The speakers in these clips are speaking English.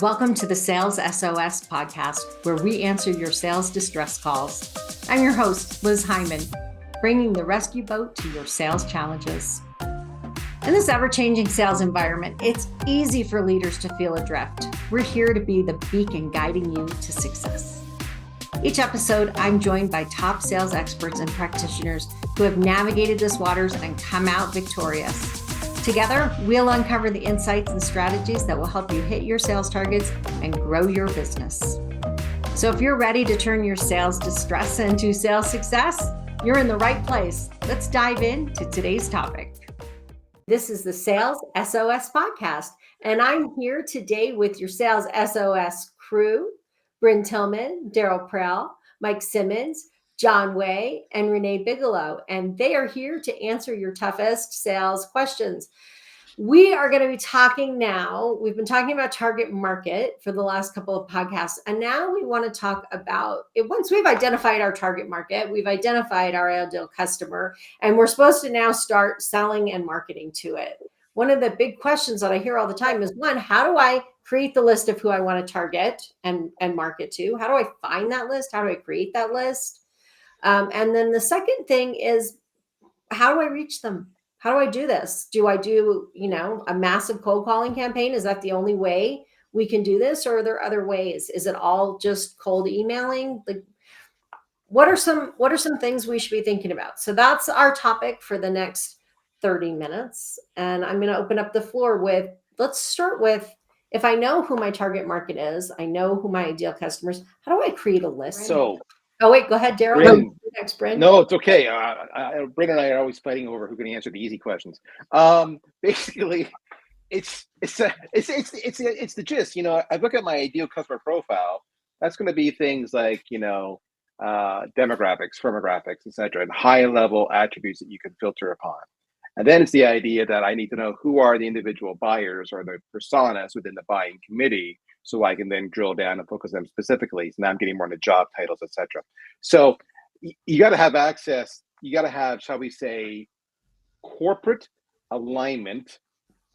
Welcome to the Sales SOS podcast, where we answer your sales distress calls. I'm your host, Liz Hyman, bringing the rescue boat to your sales challenges. In this ever-changing sales environment, it's easy for leaders to feel adrift. We're here to be the beacon guiding you to success. Each episode, I'm joined by top sales experts and practitioners who have navigated this waters and come out victorious. Together, we'll uncover the insights and strategies that will help you hit your sales targets and grow your business. So if you're ready to turn your sales distress into sales success, you're in the right place. Let's dive into today's topic. This is the Sales SOS podcast, and I'm here today with your Sales SOS crew, Bryn Tillman, Daryl Prell, Mike Simmons, John Way, and Renee Bigelow, and they are here to answer your toughest sales questions. We are going to be talking now. We've been talking about target market for the last couple of podcasts, and now we want to talk about it. Once we've identified our target market, we've identified our ideal customer, and we're supposed to now start selling and marketing to it. One of the big questions that I hear all the time is, one, how do I create the list of who I want to target and market to? How do I find that list? How do I create that list? And then the second thing is, how do I reach them? How do I do this? Do I do, a massive cold calling campaign? Is that the only way we can do this? Or are there other ways? Is it all just cold emailing? Like, what are some things we should be thinking about? So that's our topic for the next 30 minutes. And I'm going to open up the floor with, let's start with, if I know who my target market is, I know who my ideal customers, how do I create a list? Oh, wait, go ahead, Daryl. Bryn, next, Bryn. No, it's okay. Bryn and I are always fighting over who can answer the easy questions. Basically, it's the gist. I look at my ideal customer profile. That's going to be things like demographics, firmographics, etc., and high-level attributes that you can filter upon. And then it's the idea that I need to know who are the individual buyers or the personas within the buying committee, so I can then drill down and focus them specifically. So now I'm getting more into job titles, etc. So you got to have access. You got to have, shall we say, corporate alignment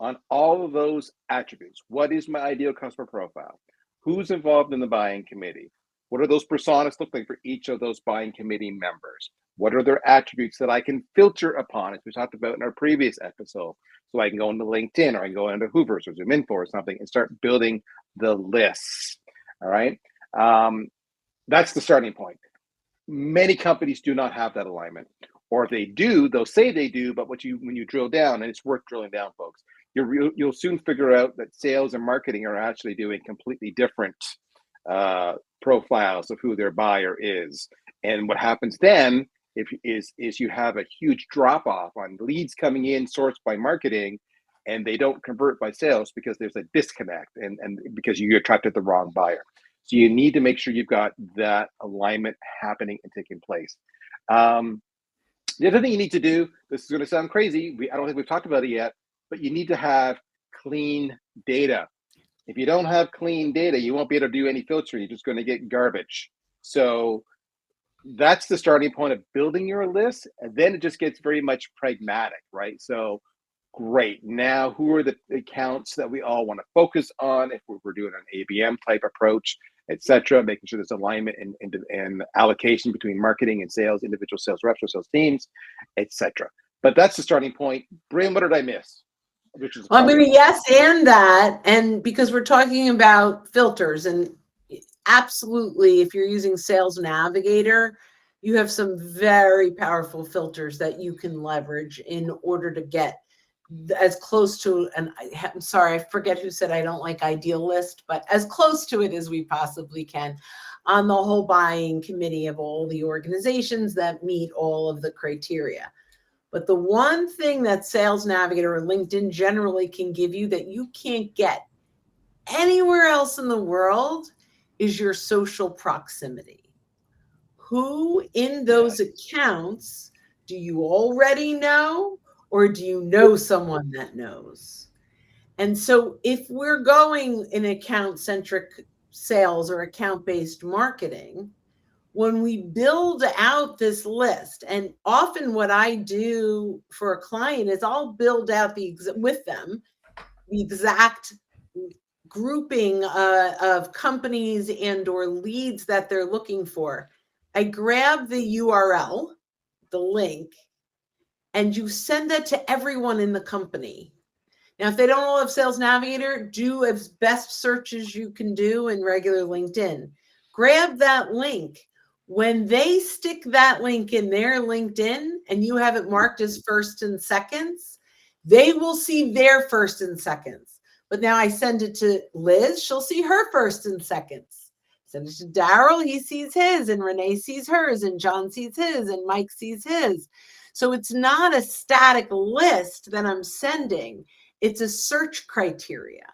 on all of those attributes. What is my ideal customer profile? Who's involved in the buying committee? What do those personas look like for each of those buying committee members? What are their attributes that I can filter upon, as we talked about in our previous episode? So I can go into LinkedIn, or I can go into Hoovers or ZoomInfo or something and start building the lists. All right. That's the starting point. Many companies do not have that alignment, or if they do, they'll say they do, but when you drill down, and it's worth drilling down, folks, you'll soon figure out that sales and marketing are actually doing completely different profiles of who their buyer is. And what happens then is you have a huge drop off on leads coming in sourced by marketing, and they don't convert by sales because there's a disconnect and because you attracted the wrong buyer. So you need to make sure you've got that alignment happening and taking place. The other thing you need to do, this is going to sound crazy, I don't think we've talked about it yet, but you need to have clean data. If you don't have clean data, you won't be able to do any filtering. You're just going to get garbage. So that's the starting point of building your list. And then it just gets very much pragmatic, right? So great. Now, who are the accounts that we all want to focus on if we're doing an ABM type approach, et cetera, making sure there's alignment and allocation between marketing and sales, individual sales reps or sales teams, et cetera. But that's the starting point. Bryn, what did I miss? I'm going to yes and that. And because we're talking about filters, and absolutely, if you're using Sales Navigator, you have some very powerful filters that you can leverage in order to get as close to, and I'm sorry, I forget who said I don't like ideal list, but as close to it as we possibly can on the whole buying committee of all the organizations that meet all of the criteria. But the one thing that Sales Navigator or LinkedIn generally can give you that you can't get anywhere else in the world is your social proximity. Who in those accounts do you already know, or do you know someone that knows? And so if we're going in account-centric sales or account-based marketing, when we build out this list, and often what I do for a client is I'll build out with them the exact grouping of companies and or leads that they're looking for, I grab the URL, the link, and you send that to everyone in the company. Now, if they don't all have Sales Navigator, do as best searches you can do in regular LinkedIn. Grab that link. When they stick that link in their LinkedIn and you have it marked as first and seconds, they will see their first and seconds. But now I send it to Liz, she'll see her first and seconds. Send it to Daryl, he sees his, and Renee sees hers, and John sees his, and Mike sees his. So it's not a static list that I'm sending. It's a search criteria.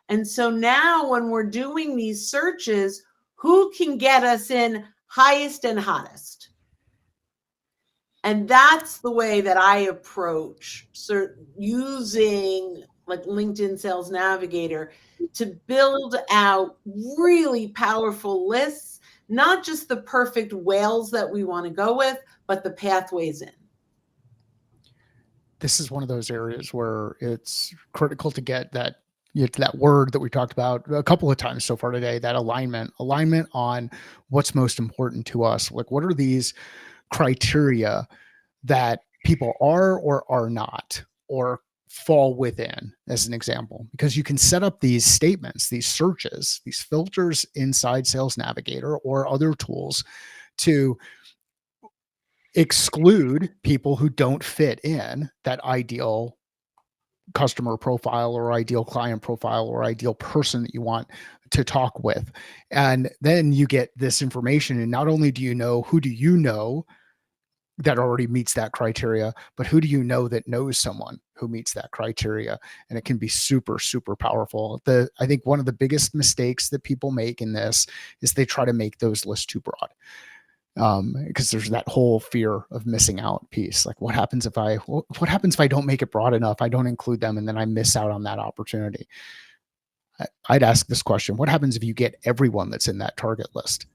And so now when we're doing these searches, who can get us in highest and hottest? And that's the way that I approach using like LinkedIn Sales Navigator to build out really powerful lists, not just the perfect whales that we want to go with, but the pathways in. This is one of those areas where it's critical to get that word that we talked about a couple of times so far today, that alignment on what's most important to us. Like, what are these criteria that people are or are not, or fall within, as an example, because you can set up these statements, these searches, these filters inside Sales Navigator or other tools to exclude people who don't fit in that ideal customer profile or ideal client profile or ideal person that you want to talk with. And then you get this information, and not only do you know who do you know that already meets that criteria, but who do you know that knows someone who meets that criteria? And it can be super, super powerful. I think one of the biggest mistakes that people make in this is they try to make those lists too broad. Because there's that whole fear of missing out piece. Like, what happens if I don't make it broad enough? I don't include them, and then I miss out on that opportunity. I'd ask this question: what happens if you get everyone that's in that target list?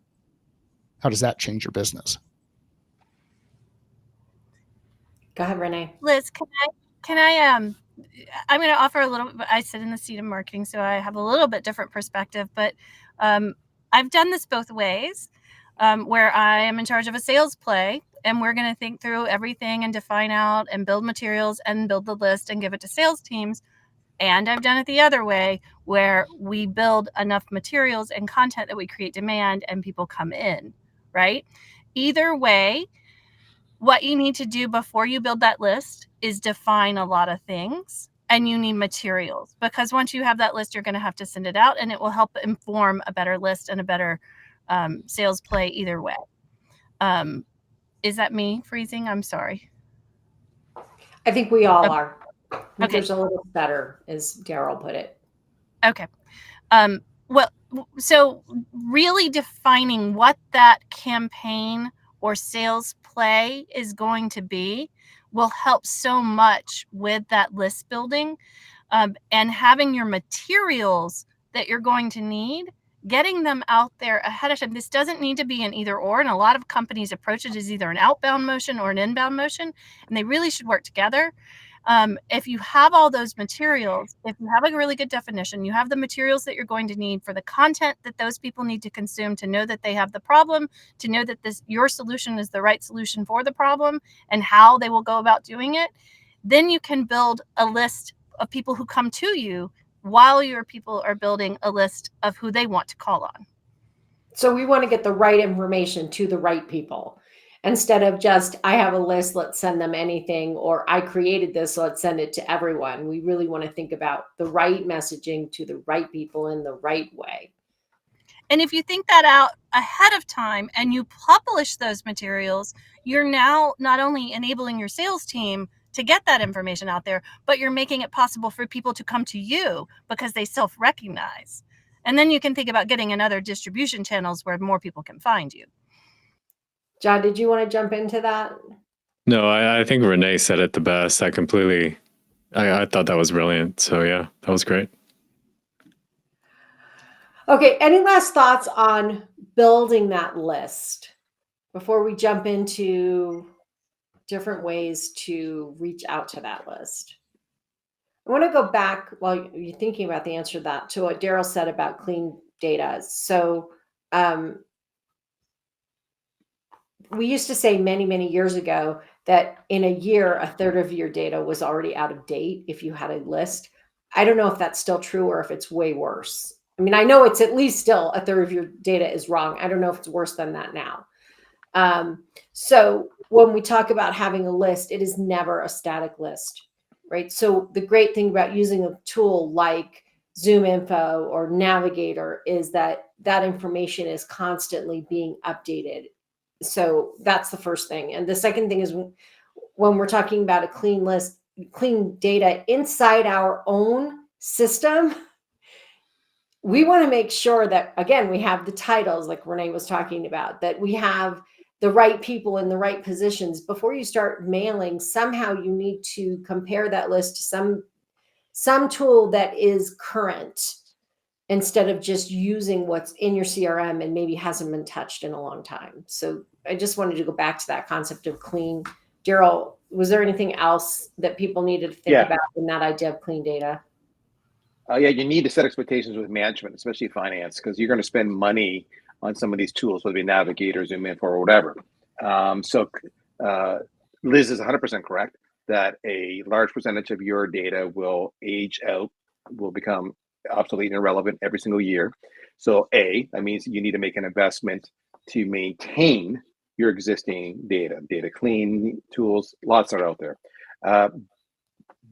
How does that change your business? Go ahead, Renee. Liz, I'm going to offer a little bit. I sit in the seat of marketing, so I have a little bit different perspective, but I've done this both ways, where I am in charge of a sales play, and we're going to think through everything and define out and build materials and build the list and give it to sales teams. And I've done it the other way, where we build enough materials and content that we create demand and people come in, right? Either way, what you need to do before you build that list is define a lot of things, and you need materials, because once you have that list, you're going to have to send it out, and it will help inform a better list and a better sales play either way. Is that me freezing? I'm sorry. I think we all are. Okay. There's a little better, as Daryl put it. Okay. Well, so really defining what that campaign or sales play is going to be will help so much with that list building, and having your materials that you're going to need, getting them out there ahead of time. This doesn't need to be an either or, and a lot of companies approach it as either an outbound motion or an inbound motion, and they really should work together. If you have all those materials, if you have a really good definition, you have the materials that you're going to need for the content that those people need to consume to know that they have the problem, to know that your solution is the right solution for the problem, and how they will go about doing it, then you can build a list of people who come to you while your people are building a list of who they want to call on. So we want to get the right information to the right people. Instead of just, I have a list, let's send them anything, or I created this, so let's send it to everyone. We really want to think about the right messaging to the right people in the right way. And if you think that out ahead of time and you publish those materials, you're now not only enabling your sales team to get that information out there, but you're making it possible for people to come to you because they self-recognize. And then you can think about getting in other distribution channels where more people can find you. John, did you want to jump into that? No, I think Renee said it the best. I thought that was brilliant. So yeah, that was great. Okay, any last thoughts on building that list before we jump into different ways to reach out to that list? I want to go back while you're thinking about the answer to that to what Daryl said about clean data. So we used to say many, many years ago that in a year, a third of your data was already out of date if you had a list. I don't know if that's still true or if it's way worse. I mean, I know it's at least still a third of your data is wrong. I don't know if it's worse than that now. So when we talk about having a list, it is never a static list, right? So the great thing about using a tool like Zoom Info or Navigator is that that information is constantly being updated. So that's the first thing. And the second thing is when we're talking about a clean list, clean data inside our own system, we want to make sure that, again, we have the titles like Renee was talking about, that we have the right people in the right positions. Before you start mailing, somehow you need to compare that list to some tool that is current instead of just using what's in your CRM and maybe hasn't been touched in a long time. So I just wanted to go back to that concept of clean. Daryl, was there anything else that people needed to think about in that idea of clean data? Yeah, you need to set expectations with management, especially finance, because you're going to spend money on some of these tools, whether it be Navigator, Zoom Info, or whatever. Liz is 100% correct that a large percentage of your data will age out, will become obsolete and irrelevant every single year. So that means you need to make an investment to maintain your existing data clean tools, lots are out there.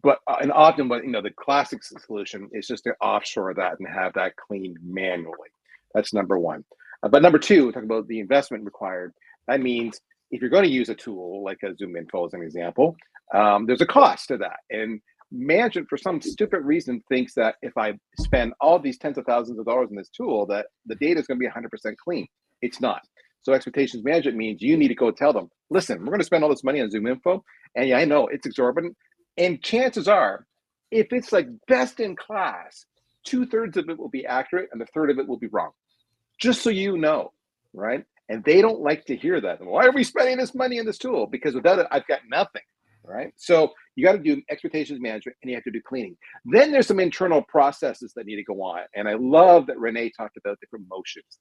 But often, the classic solution is just to offshore that and have that cleaned manually. That's number one. But number two, talking about the investment required, that means if you're going to use a tool like a Zoom Info as an example, there's a cost to that. And management, for some stupid reason, thinks that if I spend all these tens of thousands of dollars in this tool, that the data is going to be 100% clean. It's not. So expectations management means you need to go tell them, listen, we're going to spend all this money on Zoom Info. And yeah, I know it's exorbitant. And chances are, if it's like best in class, 2/3 of it will be accurate and a third of it will be wrong. Just so you know, right? And they don't like to hear that. Why are we spending this money on this tool? Because without it, I've got nothing, right? So you got to do expectations management and you have to do cleaning. Then there's some internal processes that need to go on. And I love that Renee talked about different motions.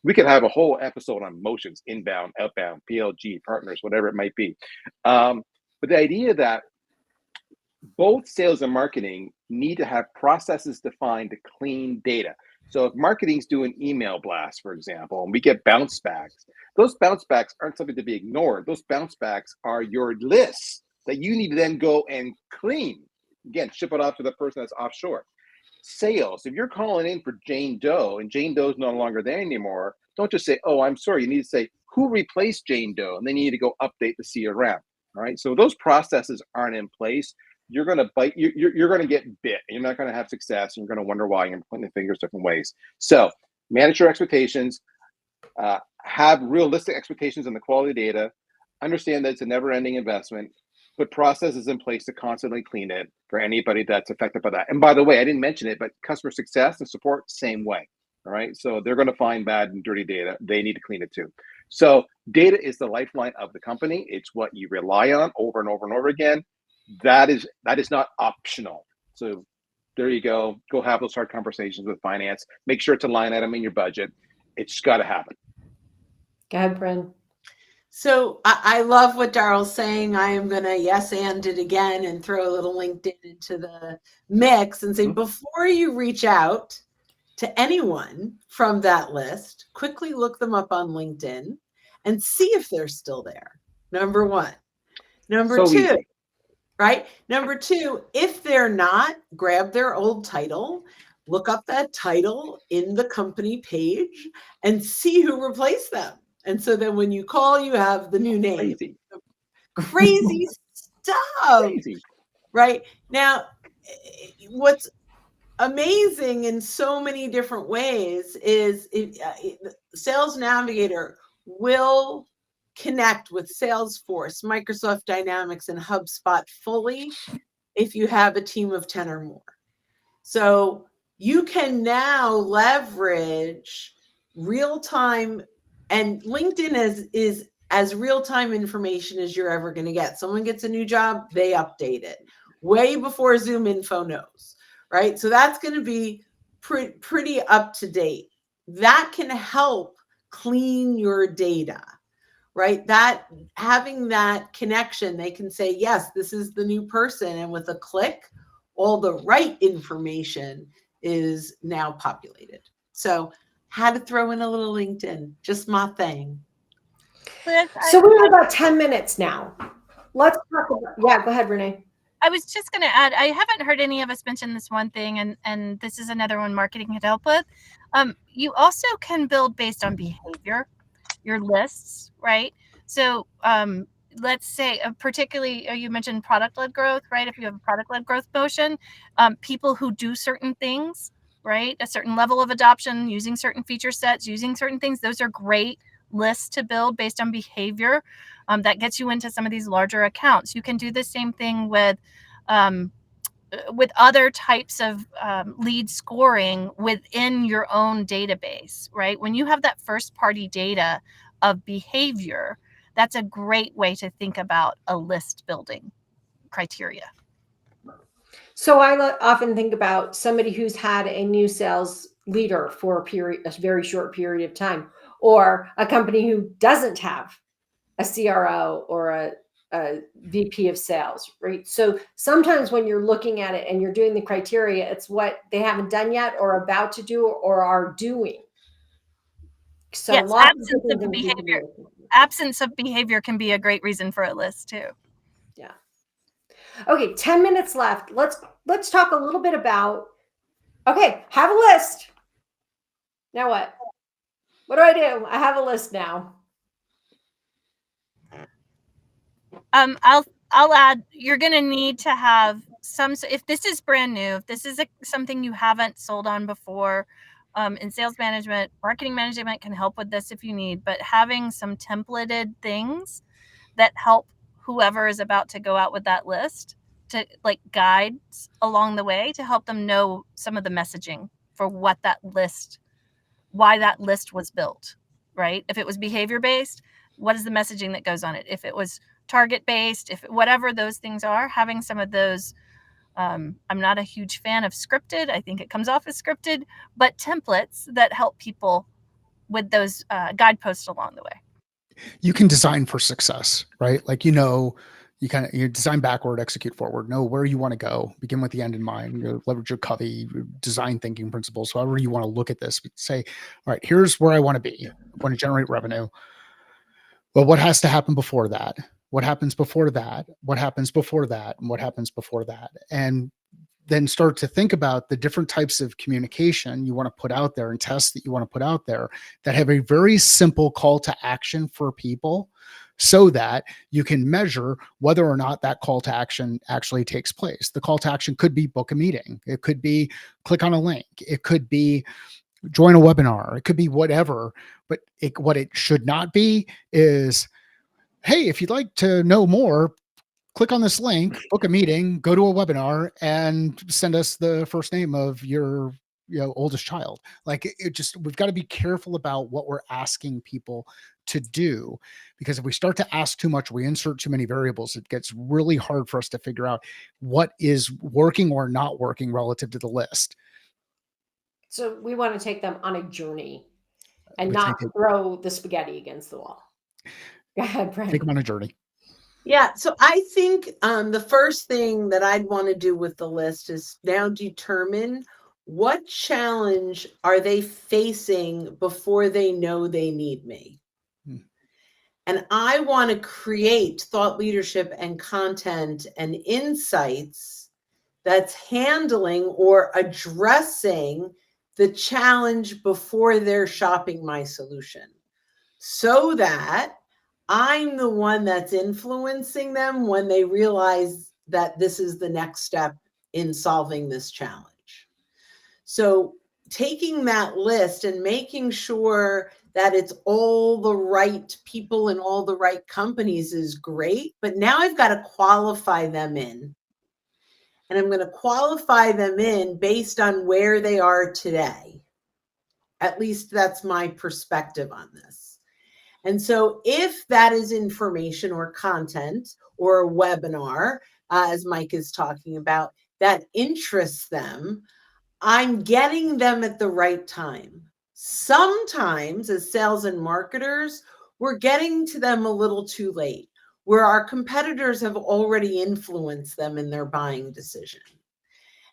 We could have a whole episode on motions, inbound, outbound, PLG, partners, whatever it might be. But the idea that both sales and marketing need to have processes defined to clean data. So if marketing's doing email blasts, for example, and we get bounce backs, those bounce backs aren't something to be ignored. Those bounce backs are your lists that you need to then go and clean. Again, ship it off to the person that's offshore. Sales, if you're calling in for Jane Doe and Jane Doe's no longer there anymore, don't just say, oh, I'm sorry. You need to say, who replaced Jane Doe? And then you need to go update the CRM. All right. So those processes aren't in place. You're going to bite, you're going to get bit. You're not going to have success. And you're going to wonder why. You're pointing the fingers different ways. So manage your expectations, have realistic expectations on the quality of data, understand that it's a never ending investment, put processes in place to constantly clean it for anybody that's affected by that. And by the way, I didn't mention it, but customer success and support, same way. All right. So they're going to find bad and dirty data. They need to clean it too. So data is the lifeline of the company. It's what you rely on over and over and over again. That is not optional. So there you go. Go have those hard conversations with finance. Make sure it's a line item in your budget. It's got to happen. Go ahead, Bryn. So I love what Daryl's saying. I am going to yes and it again and throw a little LinkedIn into the mix and say, before you reach out to anyone from that list, quickly look them up on LinkedIn and see if they're still there. Number one. Number two. Easy. Right? Number two, if they're not, grab their old title, look up that title in the company page and see who replaced them. And so then when you call, you have the new name. Crazy stuff. Crazy. Right? Now, what's amazing in so many different ways is Sales Navigator will connect with Salesforce, Microsoft Dynamics, and HubSpot fully if you have a team of 10 or more. So you can now leverage real-time, and LinkedIn is as real-time information as you're ever going to get. Someone gets a new job, they update it. way before Zoom Info knows, right? So that's going to be pretty up to date. That can help clean your data, right? That having that connection, they can say, yes, this is the new person. And with a click, all the right information is now populated. So had to throw in a little LinkedIn, just my thing. Liz, So we have about 10 minutes now. Let's talk about, yeah, go ahead, Renee. I was just going to add, I haven't heard any of us mention this one thing, and this is another one marketing can help with. You also can build based on behavior, your lists, right? So let's say, particularly, you mentioned product-led growth, right? If you have a product-led growth motion, people who do certain things, right? A certain level of adoption, using certain feature sets, using certain things, those are great lists to build based on behavior. That gets you into some of these larger accounts. You can do the same thing with other types of lead scoring within your own database, right? When you have that first party data of behavior, that's a great way to think about a list building criteria. So I often think about somebody who's had a new sales leader for a very short period of time, or a company who doesn't have a CRO or a VP of sales, right? So sometimes when you're looking at it and you're doing the criteria, it's what they haven't done yet or about to do or are doing. So yes, absence of behavior can be a great reason for a list too. Yeah. Okay, 10 minutes left. Let's talk a little bit about, okay, have a list. Now what? What do? I have a list now. I'll add, you're going to need to have some, if this is brand new, if this is something you haven't sold on before, in sales management, marketing management can help with this if you need, but having some templated things that help whoever is about to go out with that list to like guides along the way to help them know some of the messaging for what that list, why that list was built, right? If it was behavior based, what is the messaging that goes on it? If it was target based, if whatever those things are, having some of those. I'm not a huge fan of scripted. I think it comes off as scripted, but templates that help people with those guideposts along the way. You can design for success, right? Like, you design backward, execute forward, know where you want to go, begin with the end in mind, leverage your Covey design thinking principles. However you want to look at this, say, all right, here's where I want to be. I want to generate revenue. Well, what has to happen before that? What happens before that? What happens before that? And what happens before that? And then start to think about the different types of communication you want to put out there and tests that you want to put out there that have a very simple call to action for people, so that you can measure whether or not that call to action actually takes place. The call to action could be book a meeting. It could be click on a link. It could be join a webinar. It could be whatever, but what it should not be is, hey, if you'd like to know more, click on this link, book a meeting, go to a webinar, and send us the first name of your oldest child. Like, we've got to be careful about what we're asking people to do, because if we start to ask too much, we insert too many variables, it gets really hard for us to figure out what is working or not working relative to the list. So we want to take them on a journey and not throw the spaghetti against the wall. Go ahead, Brent. Take them on a journey. Yeah, so I think the first thing that I'd want to do with the list is now determine what challenge are they facing before they know they need me. And I want to create thought leadership and content and insights that's handling or addressing the challenge before they're shopping my solution, so that I'm the one that's influencing them when they realize that this is the next step in solving this challenge. So taking that list and making sure that it's all the right people and all the right companies is great. But now I've got to qualify them in. And I'm going to qualify them in based on where they are today. At least that's my perspective on this. And so if that is information or content or a webinar, as Mike is talking about, that interests them, I'm getting them at the right time. Sometimes, as sales and marketers, we're getting to them a little too late, where our competitors have already influenced them in their buying decision.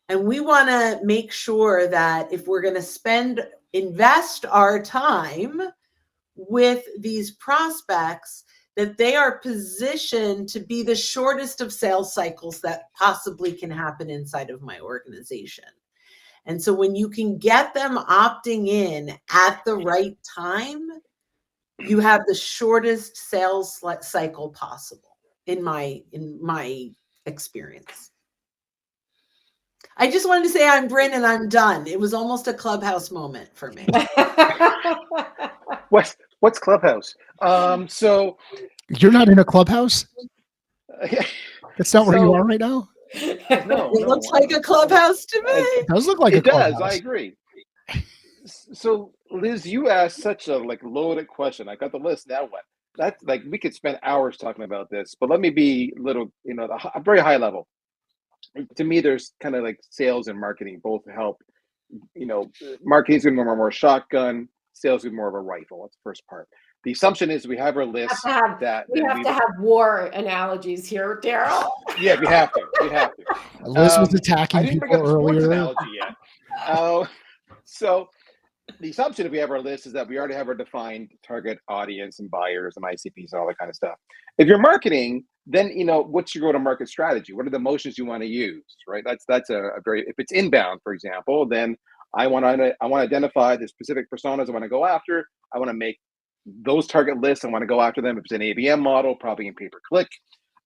And we want to make sure that if we're going to invest our time with these prospects, that they are positioned to be the shortest of sales cycles that possibly can happen inside of my organization. And so when you can get them opting in at the right time, you have the shortest sales cycle possible in my experience. I just wanted to say I'm Bryn and I'm done. It was almost a Clubhouse moment for me. What's Clubhouse? So You're not in a clubhouse? That's not where you So- are right now? no, It looks like a Clubhouse to me. It does look like a it does. clubhouse. I agree. So Liz, you asked such a loaded question. I got the list. Now what? That's we could spend hours talking about this, but let me be a little, a very high level. To me, there's kind of sales and marketing both help. Marketing's going to be more shotgun. Sales is more of a rifle. That's the first part. The assumption is we have our list We have to have war analogies here, Daryl. Yeah, we have to. We have to. Liz was I attacking didn't bring people up the sports earlier. analogy yet. So the assumption if we have our list is that we already have our defined target audience and buyers and ICPs and all that kind of stuff. If you're marketing, then what's your go-to-market strategy? What are the motions you want to use, right? That's a very, if it's inbound, for example, then I want to identify the specific personas I want to go after. I want to make those target lists. I want to go after them. If it's an ABM model, probably in pay-per-click.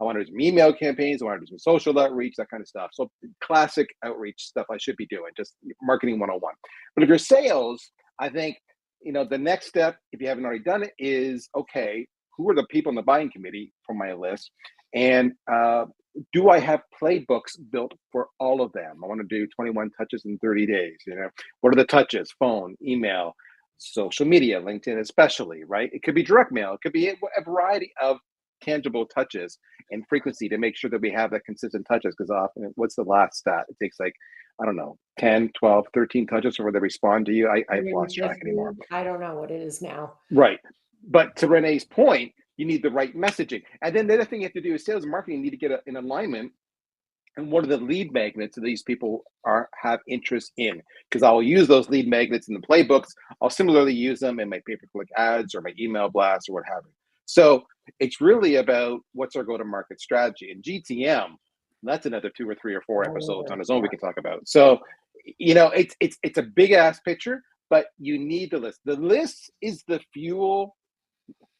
I want to do some email campaigns. I want to do some social outreach, that kind of stuff. So classic outreach stuff I should be doing, just marketing 101. But if you're sales, I think, the next step, if you haven't already done it, is, okay, who are the people in the buying committee from my list? And do I have playbooks built for all of them? I want to do 21 touches in 30 days. What are the touches? Phone, email, social media, LinkedIn especially, right? It could be direct mail. It could be a variety of tangible touches and frequency to make sure that we have that consistent touches, because often, what's the last stat? It takes 10, 12, 13 touches before they respond to you. I've lost track anymore. I don't know what it is now. Right. But to Renee's point, you need the right messaging. And then the other thing you have to do is sales and marketing need to get in alignment. And what are the lead magnets that these people have interest in? Because I'll use those lead magnets in the playbooks. I'll similarly use them in my pay-per-click ads or my email blasts or what have you. So it's really about what's our go-to-market strategy. And GTM, that's another 2 or 3 or 4 episodes on its own we can talk about. So, it's a big ass picture, but you need the list. The list is the fuel.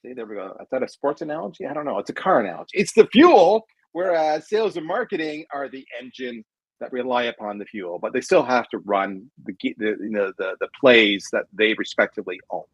See, there we go. Is that a sports analogy? I don't know. It's a car analogy. It's the fuel, whereas sales and marketing are the engine that rely upon the fuel, but they still have to run the plays that they respectively own.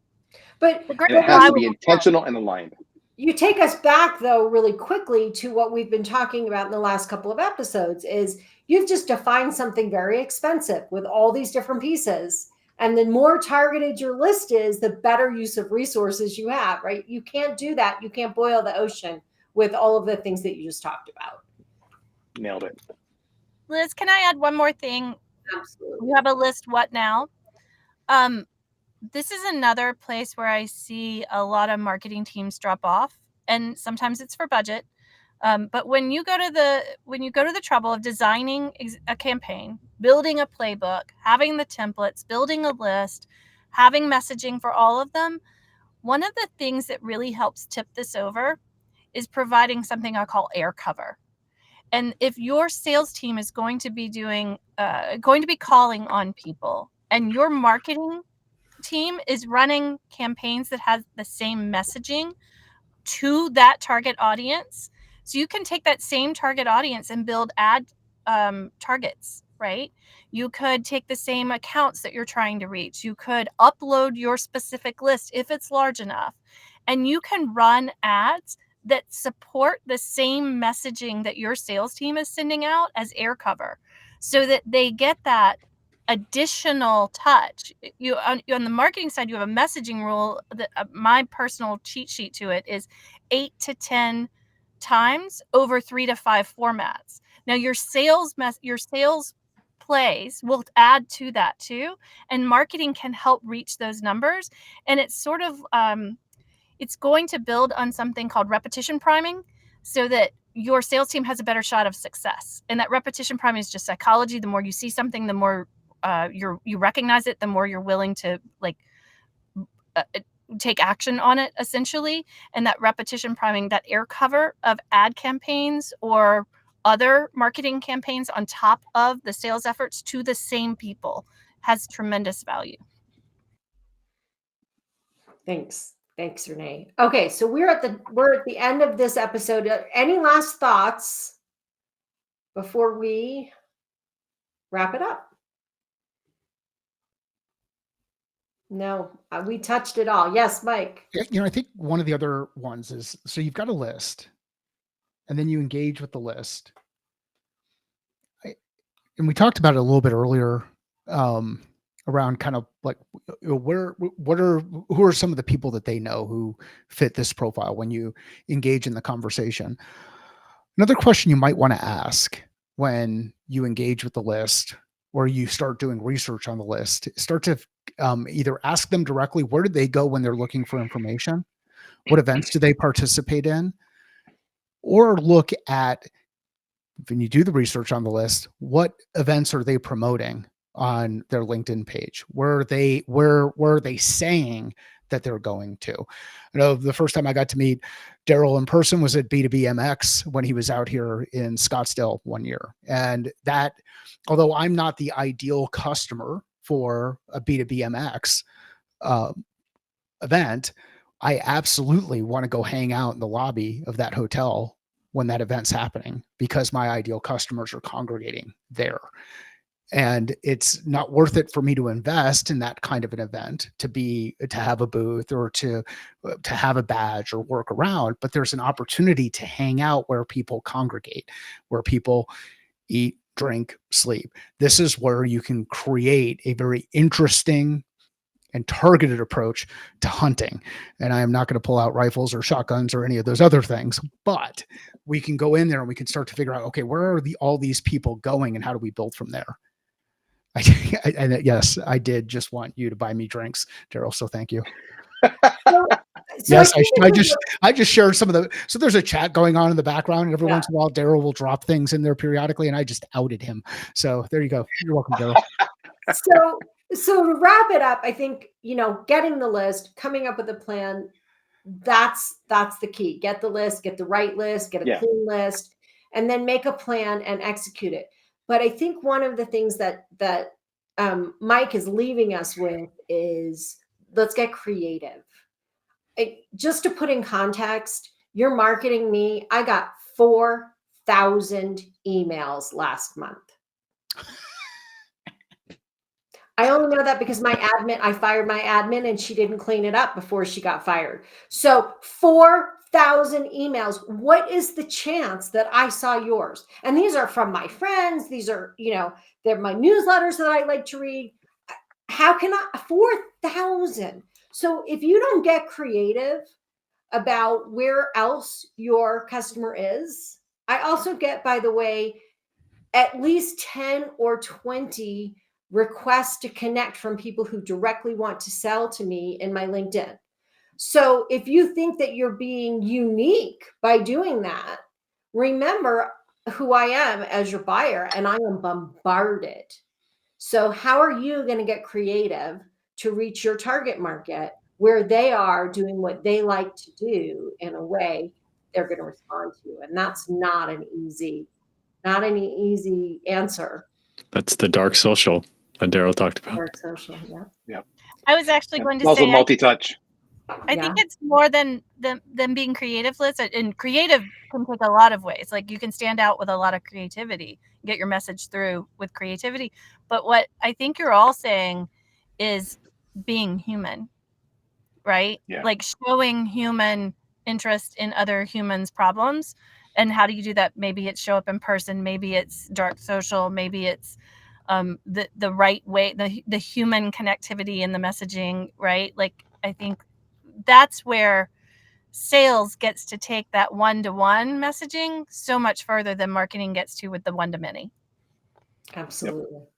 But and it has to be intentional and aligned. You take us back, though, really quickly to what we've been talking about in the last couple of episodes is you've just defined something very expensive with all these different pieces. And the more targeted your list is, the better use of resources you have, right? You can't do that. You can't boil the ocean with all of the things that you just talked about. Nailed it. Liz, can I add one more thing? Absolutely. You have a list. What now? This is another place where I see a lot of marketing teams drop off, and sometimes it's for budget. But when you go to the trouble of designing a campaign, building a playbook, having the templates, building a list, having messaging for all of them, one of the things that really helps tip this over is providing something I call air cover. And if your sales team is going to be calling on people, and your marketing team is running campaigns that has the same messaging to that target audience, so you can take that same target audience and build ad targets, right? You could take the same accounts that you're trying to reach. You could upload your specific list if it's large enough, and you can run ads that support the same messaging that your sales team is sending out as air cover, so that they get that additional touch. You on the marketing side, you have a messaging rule that my personal cheat sheet to it is 8 to 10 times over 3 to 5 formats. Now your sales plays will add to that too, and marketing can help reach those numbers. And it's sort of it's going to build on something called repetition priming, so that your sales team has a better shot of success. And that repetition priming is just psychology. The more you see something, the more you recognize it, the more you're willing to take action on it, essentially. And that repetition priming, that air cover of ad campaigns or other marketing campaigns on top of the sales efforts to the same people, has tremendous value. Thanks, Renee. Okay, so we're at the end of this episode. Any last thoughts before we wrap it up? No, we touched it all. Yes, Mike. I think one of the other ones is, so you've got a list, and then you engage with the list. And we talked about it a little bit earlier, around kind of like who are some of the people that they know who fit this profile when you engage in the conversation. Another question you might want to ask when you engage with the list, or you start doing research on the list, start to either ask them directly, where did they go when they're looking for information? What events do they participate in? Or look at, when you do the research on the list, what events are they promoting on their LinkedIn page? Where are they saying that they're going to? I know the first time I got to meet Daryl in person was at B2B MX when he was out here in Scottsdale one year. And that, although I'm not the ideal customer for a B2B MX event, I absolutely want to go hang out in the lobby of that hotel when that event's happening, because my ideal customers are congregating there. And it's not worth it for me to invest in that kind of an event to have a booth or to have a badge or work around, but there's an opportunity to hang out where people congregate, where people eat, drink, sleep. This is where you can create a very interesting and targeted approach to hunting. And I am not going to pull out rifles or shotguns or any of those other things, but we can go in there and we can start to figure out, okay, where are all these people going and how do we build from there? Yes, I did just want you to buy me drinks, Daryl. So thank you. Yes, I just shared some of the, so there's a chat going on in the background, and every once in a while, Daryl will drop things in there periodically, and I just outed him. So there you go. You're welcome, Daryl. So to wrap it up, I think, getting the list, coming up with a plan, that's the key. Get the list, get the right list, get a clean list, and then make a plan and execute it. But I think one of the things that Mike is leaving us with is, let's get creative. Just to put in context, you're marketing me. I got 4,000 emails last month. I only know that because I fired my admin and she didn't clean it up before she got fired. So 4,000 emails. What is the chance that I saw yours? And these are from my friends. These are, they're my newsletters that I like to read. How can 4,000? So if you don't get creative about where else your customer is, I also get, by the way, at least 10 or 20 requests to connect from people who directly want to sell to me in my LinkedIn. So if you think that you're being unique by doing that, remember who I am as your buyer, and I am bombarded. So how are you going to get creative to reach your target market where they are doing what they like to do in a way they're going to respond to? And that's not an easy answer. That's the dark social that Daryl talked about. Dark social, yeah. I was actually going to also say, multi-touch. I think it's more than being creative, Liz. And creative can take a lot of ways. Like, you can stand out with a lot of creativity, get your message through with creativity. But what I think you're all saying is being human, right? Yeah. Like showing human interest in other humans' problems. And how do you do that? Maybe it's show up in person. Maybe it's dark social. Maybe it's the right way, the human connectivity in the messaging, right? Like, I think that's where sales gets to take that one-to-one messaging so much further than marketing gets to with the one-to-many. Absolutely. Yep.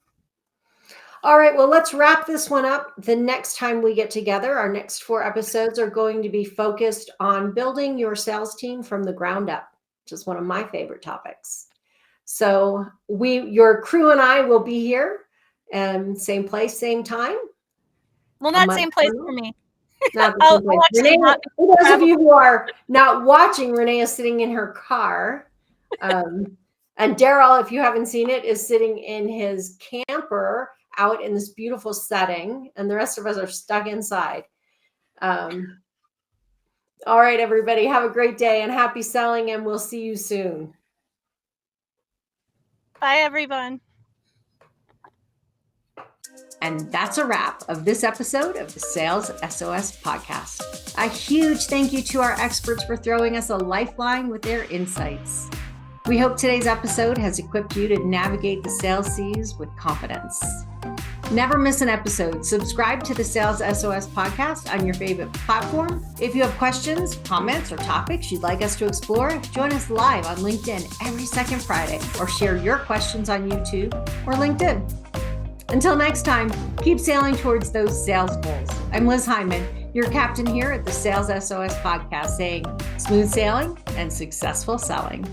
All right, well, let's wrap this one up. The next time we get together, our next 4 episodes are going to be focused on building your sales team from the ground up, which is one of my favorite topics. So your crew and I will be here, same place, same time. Well, not same place for me. Not the same place. Renee, for those of you who are not watching, Renee is sitting in her car. And Daryl, if you haven't seen it, is sitting in his camper out in this beautiful setting, and the rest of us are stuck inside. All right, everybody, have a great day and happy selling, and we'll see you soon. Bye, everyone. And that's a wrap of this episode of the Sales SOS podcast. A huge thank you to our experts for throwing us a lifeline with their insights. We hope today's episode has equipped you to navigate the sales seas with confidence. Never miss an episode. Subscribe to the Sales SOS podcast on your favorite platform. If you have questions, comments, or topics you'd like us to explore, join us live on LinkedIn every second Friday, or share your questions on YouTube or LinkedIn. Until next time, keep sailing towards those sales goals. I'm Liz Hyman, your captain here at the Sales SOS podcast, saying smooth sailing and successful selling.